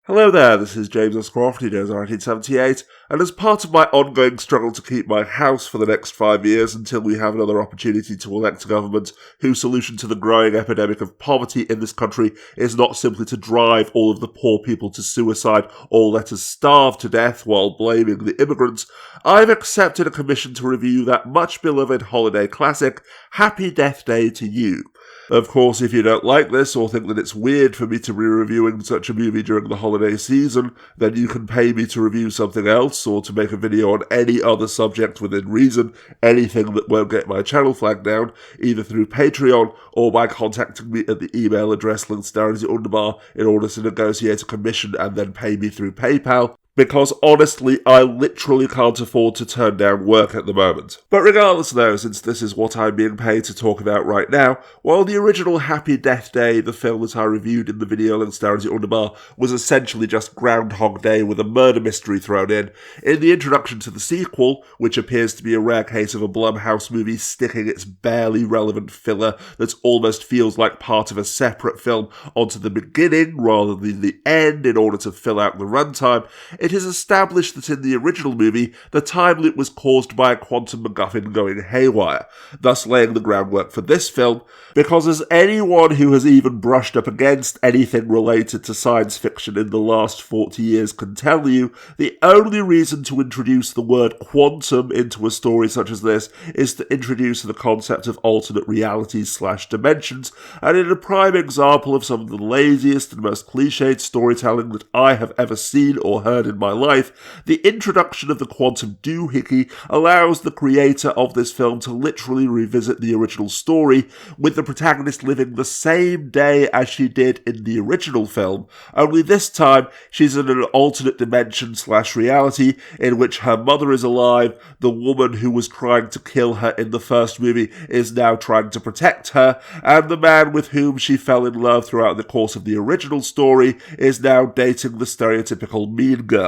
Hello there, this is James Scroft, who knows 1978, and as part of my ongoing struggle to keep my house for the next 5 years until we have another opportunity to elect a government whose solution to the growing epidemic of poverty in this country is not simply to drive all of the poor people to suicide or let us starve to death while blaming the immigrants, I've accepted a commission to review that much beloved holiday classic, Happy Death Day to You. Of course, if you don't like this or think that it's weird for me to be reviewing such a movie during the holiday season, then you can pay me to review something else or to make a video on any other subject within reason, anything that won't get my channel flagged down, either through Patreon or by contacting me at the email address linked down in the underbar in order to negotiate a commission and then pay me through PayPal. Because honestly, I literally can't afford to turn down work at the moment. But regardless though, since this is what I'm being paid to talk about right now, while the original Happy Death Day, the film that I reviewed in the video links down in the underbar, was essentially just Groundhog Day with a murder mystery thrown in the introduction to the sequel, which appears to be a rare case of a Blumhouse movie sticking its barely relevant filler that almost feels like part of a separate film onto the beginning rather than the end in order to fill out the runtime, it is established that in the original movie, the time loop was caused by a quantum MacGuffin going haywire, thus laying the groundwork for this film, because as anyone who has even brushed up against anything related to science fiction in the last 40 years can tell you, the only reason to introduce the word quantum into a story such as this is to introduce the concept of alternate realities/dimensions, and in a prime example of some of the laziest and most cliched storytelling that I have ever seen or heard in my life, the introduction of the quantum doohickey allows the creator of this film to literally revisit the original story, with the protagonist living the same day as she did in the original film, only this time she's in an alternate dimension/reality in which her mother is alive, the woman who was trying to kill her in the first movie is now trying to protect her, and the man with whom she fell in love throughout the course of the original story is now dating the stereotypical mean girl.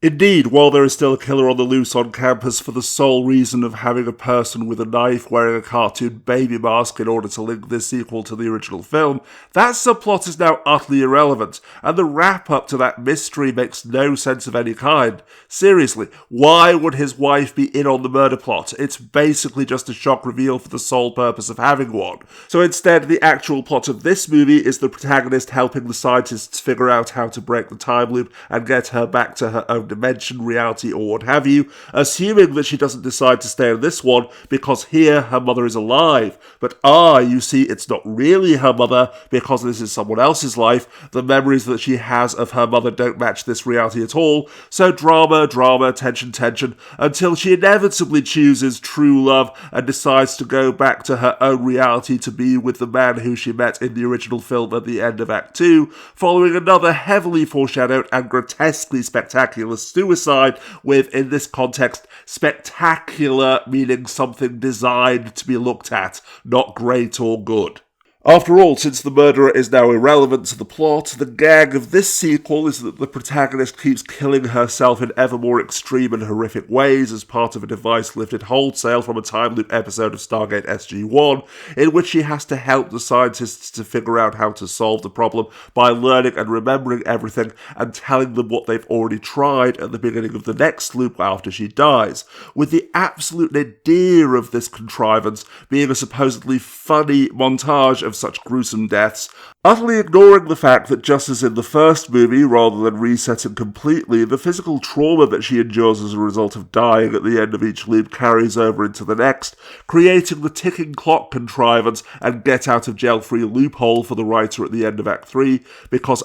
Indeed, while there is still a killer on the loose on campus for the sole reason of having a person with a knife wearing a cartoon baby mask in order to link this sequel to the original film, that subplot is now utterly irrelevant, and the wrap-up to that mystery makes no sense of any kind. Seriously, why would his wife be in on the murder plot? It's basically just a shock reveal for the sole purpose of having one. So instead, the actual plot of this movie is the protagonist helping the scientists figure out how to break the time loop and get her back to her own dimension, reality, or what have you, assuming that she doesn't decide to stay in this one because here her mother is alive. But you see, it's not really her mother because this is someone else's life. The memories that she has of her mother don't match this reality at all. So drama, tension, until she inevitably chooses true love and decides to go back to her own reality to be with the man who she met in the original film at the end of Act 2, following another heavily foreshadowed and grotesquely spectacular suicide with, in this context, spectacular meaning something designed to be looked at, not great or good. After all, since the murderer is now irrelevant to the plot, the gag of this sequel is that the protagonist keeps killing herself in ever more extreme and horrific ways as part of a device lifted wholesale from a time loop episode of Stargate SG-1, in which she has to help the scientists to figure out how to solve the problem by learning and remembering everything and telling them what they've already tried at the beginning of the next loop after she dies, with the absolute nadir of this contrivance being a supposedly funny montage of such gruesome deaths, utterly ignoring the fact that just as in the first movie, rather than resetting completely, the physical trauma that she endures as a result of dying at the end of each loop carries over into the next, creating the ticking clock contrivance and get-out-of-jail-free loophole for the writer at the end of Act 3, because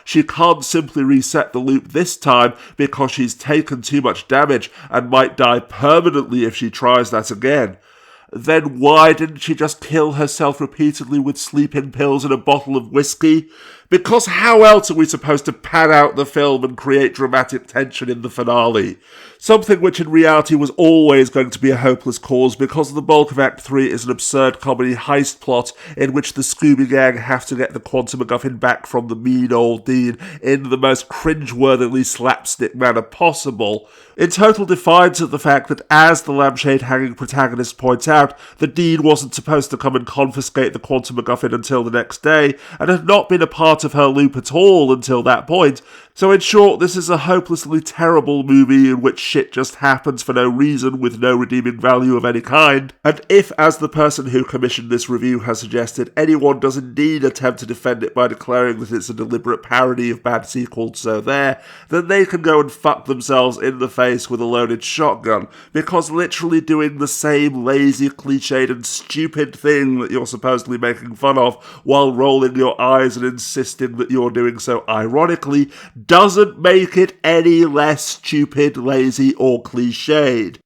she can't simply reset the loop this time because she's taken too much damage and might die permanently if she tries that again. Then why didn't she just kill herself repeatedly with sleeping pills and a bottle of whiskey? Because how else are we supposed to pad out the film and create dramatic tension in the finale? Something which in reality was always going to be a hopeless cause because the bulk of Act 3 is an absurd comedy heist plot in which the Scooby Gang have to get the Quantum MacGuffin back from the mean old Dean in the most cringe-worthily slapstick manner possible, in total defiance of the fact that, as the lampshade-hanging protagonist points out, the Dean wasn't supposed to come and confiscate the Quantum MacGuffin until the next day, and had not been a part part of her loop at all until that point. So in short, this is a hopelessly terrible movie in which shit just happens for no reason with no redeeming value of any kind. And if, as the person who commissioned this review has suggested, anyone does indeed attempt to defend it by declaring that it's a deliberate parody of bad sequels So There, then they can go and fuck themselves in the face with a loaded shotgun, because literally doing the same lazy, cliched and stupid thing that you're supposedly making fun of while rolling your eyes and insisting that you're doing so ironically doesn't make it any less stupid, lazy, or cliched.